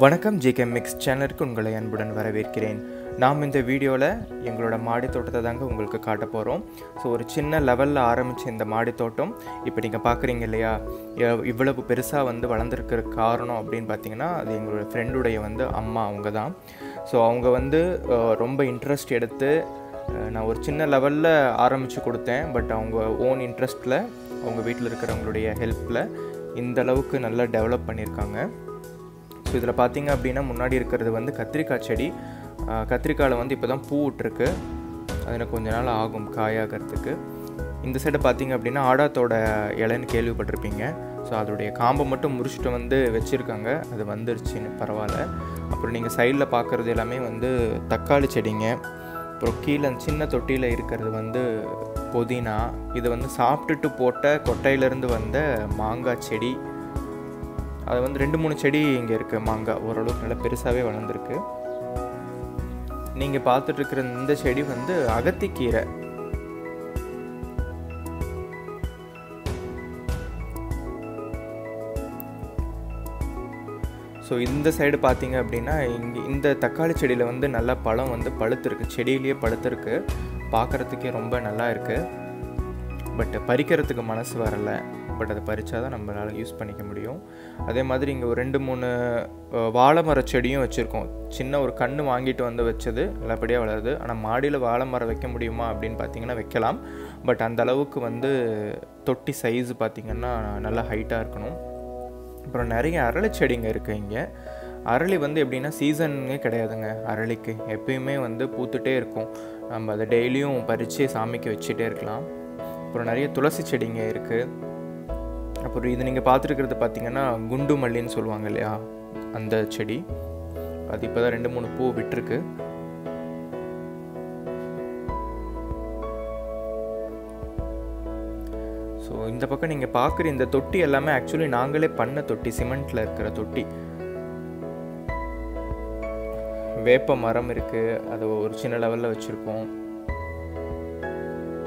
வணக்கம் GK mix சேனலுக்கு உங்களை அன்புடன் வரவேற்கிறேன். நாம் இந்த வீடியோவில் எங்களோட மாடி தோட்டத்தை தாங்க உங்களுக்கு காட்ட போகிறோம். ஸோ ஒரு சின்ன லெவலில் ஆரம்பித்த இந்த மாடி தோட்டம் இப்போ நீங்கள் பார்க்குறீங்க இல்லையா, இவ்வளவு பெருசாக வளர்ந்துருக்கிற காரணம் அப்படின்னு பார்த்தீங்கன்னா அது எங்களோட ஃப்ரெண்டுடைய அம்மா அவங்க தான். ஸோ அவங்க ரொம்ப இன்ட்ரெஸ்ட் எடுத்து நான் ஒரு சின்ன லெவலில் ஆரம்பித்து கொடுத்தேன். பட் அவங்க ஓன் இன்ட்ரெஸ்ட்டில் அவங்க வீட்டில் இருக்கிறவங்களுடைய ஹெல்ப்பில் இந்த அளவுக்கு நல்லா டெவலப் பண்ணியிருக்காங்க. ஸோ இதில் பார்த்திங்க அப்படின்னா முன்னாடி இருக்கிறது கத்திரிக்காய் செடி. கத்திரிக்காயில் இப்போ தான் பூ விட்டுருக்கு. அதில் கொஞ்ச நாள் ஆகும் காயாகிறதுக்கு. இந்த சைடு பார்த்திங்க அப்படின்னா ஆடாத்தோட இலைன்னு கேள்விப்பட்டிருப்பீங்க. ஸோ அதோடைய காம்பை மட்டும் முறிச்சிட்டு வச்சுருக்காங்க. அது வந்துருச்சுன்னு பரவாயில்ல. அப்புறம் நீங்கள் சைடில் பார்க்குறது எல்லாமே தக்காளி செடிங்க. அப்புறம் கீழே சின்ன தொட்டியில் இருக்கிறது புதினா. இது சாப்பிட்டுட்டு போட்ட கொட்டையிலேருந்து வந்த மாங்காய் செடி. அது 2-3 செடி இங்கே இருக்குது. மாங்காய் ஓரளவுக்கு நல்லா பெருசாகவே வளர்ந்துருக்கு. நீங்கள் பார்த்துட்ருக்கிற இந்த செடி அகத்திக்கீரை. ஸோ இந்த சைடு பார்த்தீங்க அப்படின்னா இங்கே இந்த தக்காளி செடியில் நல்லா பழம் பழுத்துருக்கு. செடியிலேயே பழுத்துருக்கு. பார்க்குறதுக்கே ரொம்ப நல்லா இருக்குது. பட் பறிக்கிறதுக்கு மனசு வரலை. பட் அதை பறித்தா தான் நம்மளால் யூஸ் பண்ணிக்க முடியும். அதே மாதிரி இங்கே ஒரு 2-3 வாழை மர செடியும் வச்சுருக்கோம். சின்ன ஒரு கன்று வாங்கிட்டு வச்சது நல்லபடியாக வளருது. ஆனால் மாடியில் வாழை மரம் வைக்க முடியுமா அப்படின்னு பார்த்தீங்கன்னா வைக்கலாம். பட் அந்த அளவுக்கு தொட்டி சைஸு பார்த்திங்கன்னா நல்லா ஹைட்டாக இருக்கணும். அப்புறம் நிறைய அரளி செடிங்க இருக்குது இங்கே. அரளி எப்படின்னா சீசனே கிடையாதுங்க. அரளிக்கு எப்பயுமே பூத்துட்டே இருக்கும். நம்ம அதை டெய்லியும் பறித்து சாமிக்கு வச்சுட்டே இருக்கலாம். அப்புறம் நிறைய துளசி செடிங்க இருக்குது. அப்புறம் இது நீங்கள் பார்த்துருக்கிறது பார்த்திங்கன்னா குண்டு மல்லின்னு சொல்லுவாங்க இல்லையா, அந்த செடி. அது இப்போ தான் 2-3 பூ விட்டுருக்கு. ஸோ இந்த பக்கம் நீங்கள் பார்க்குற இந்த தொட்டி எல்லாமே ஆக்சுவலி நாங்களே பண்ண தொட்டி. சிமெண்ட்டில் இருக்கிற தொட்டி. வேப்ப மரம் இருக்குது. அது ஒரு சின்ன லெவலில் வச்சுருக்கோம்.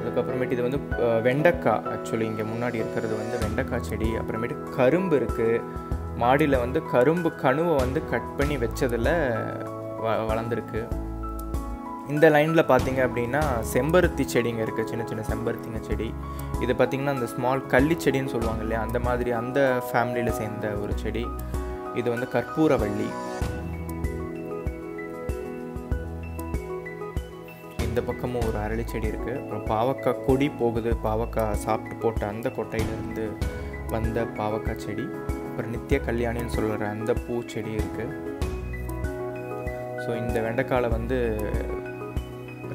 அதுக்கப்புறமேட்டு இது வெண்டைக்காய். ஆக்சுவலி இங்கே முன்னாடி இருக்கிறது வெண்டைக்காய் செடி. அப்புறமேட்டு கரும்பு இருக்குது. மாடியில் கரும்பு கணுவை கட் பண்ணி வச்சதில் வளர்ந்துருக்கு. இந்த லைனில் பார்த்தீங்க அப்படின்னா செம்பருத்தி செடிங்க இருக்குது. சின்ன சின்ன செம்பருத்திங்க செடி. இது பார்த்திங்கன்னா அந்த ஸ்மால் கள்ளி செடின்னு சொல்லுவாங்க இல்லையா, அந்த மாதிரி அந்த ஃபேமிலியில் சேர்ந்த ஒரு செடி. இது கற்பூரவள்ளி. இந்த பக்கமும் ஒரு அரளி செடி இருக்குது. அப்புறம் பாவக்காய் கொடி போகுது. பாவக்காய் சாப்பிட்டு போட்ட அந்த கொட்டையிலேருந்து வந்த பாவக்காய் செடி. அப்புறம் நித்திய கல்யாணின்னு சொல்கிற அந்த பூச்செடி இருக்குது. ஸோ இந்த வெண்டைக்காயில்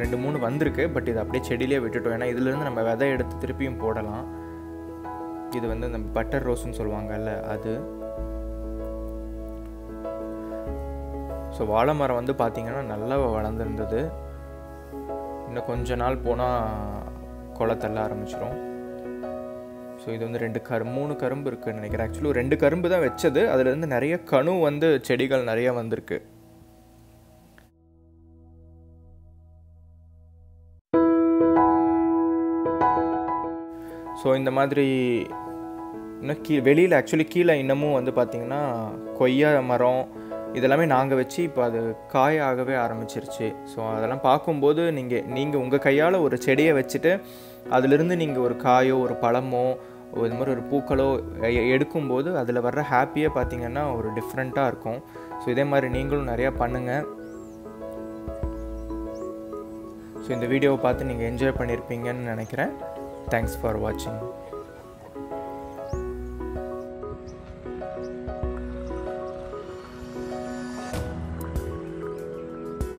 2-3 வந்திருக்கு. பட் இது அப்படியே செடியிலே விட்டுட்டோம். ஏன்னா இதுலேருந்து நம்ம விதை எடுத்து திருப்பியும் போடலாம். இது அந்த பட்டர் ரோஸ்ன்னு சொல்லுவாங்கல்ல அது. ஸோ வாழை மரம் பார்த்திங்கன்னா நல்லா வளர்ந்துருந்தது. இன்னும் கொஞ்ச நாள் போனால் கொலை தள்ள ஆரம்பிச்சிடும். ஸோ இது 3 கரும்பு இருக்குதுன்னு நினைக்கிறேன். ஆக்சுவலி 2 கரும்பு தான் வச்சது. அதுலேருந்து நிறைய கணு செடிகள் நிறையா வந்திருக்கு. ஸோ இந்த மாதிரி இன்னும் வெளியில் ஆக்சுவலி கீழே இன்னமும் பார்த்திங்கன்னா கொய்யா மரம் இதெல்லாமே நாங்கள் வச்சு இப்போ அது காயாகவே ஆரம்பிச்சிருச்சு. ஸோ அதெல்லாம் பார்க்கும்போது நீங்கள் உங்கள் கையால் ஒரு செடியை வச்சுட்டு அதிலிருந்து நீங்கள் ஒரு காயோ ஒரு பழமோ இது மாதிரி ஒரு பூக்களோ எடுக்கும்போது அதில் வர்ற ஹாப்பியாக பார்த்திங்கன்னா ஒரு டிஃப்ரெண்ட்டாக இருக்கும். ஸோ இதே மாதிரி நீங்களும் நிறையா பண்ணுங்கள். ஸோ இந்த வீடியோவை பார்த்து நீங்கள் என்ஜாய் பண்ணியிருப்பீங்கன்னு நினைக்கிறேன். தேங்க்ஸ் ஃபார் வாட்சிங்.